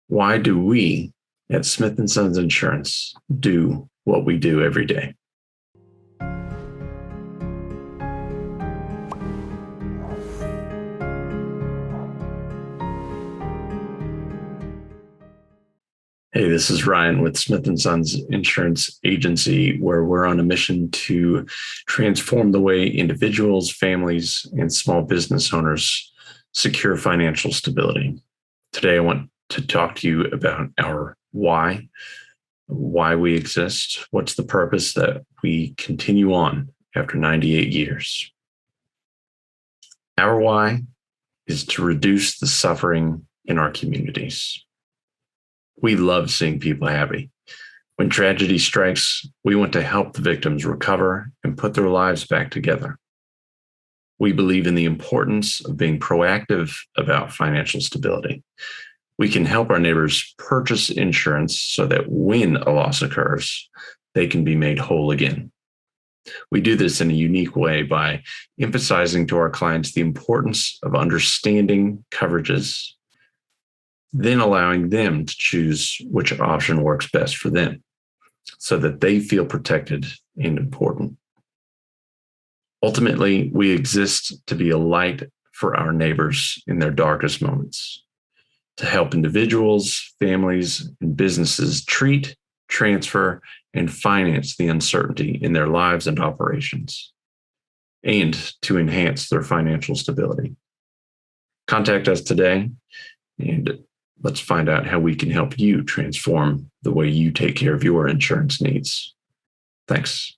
Why do we at Smith & Sons Insurance do what we do every day? Hey, this is Ryan with Smith & Sons Insurance Agency, where we're on a mission to transform the way individuals, families, and small business owners secure financial stability. Today, I want to talk to you about our why we exist, what's the purpose that we continue on after 98 years. Our why is to reduce the suffering in our communities. We love seeing people happy. When tragedy strikes, we want to help the victims recover and put their lives back together. We believe in the importance of being proactive about financial stability. We can help our neighbors purchase insurance so that when a loss occurs, they can be made whole again. We do this in a unique way by emphasizing to our clients the importance of understanding coverages, then allowing them to choose which option works best for them so that they feel protected and important. Ultimately, we exist to be a light for our neighbors in their darkest moments, to help individuals, families, and businesses treat, transfer, and finance the uncertainty in their lives and operations, and to enhance their financial stability. Contact us today, and let's find out how we can help you transform the way you take care of your insurance needs. Thanks.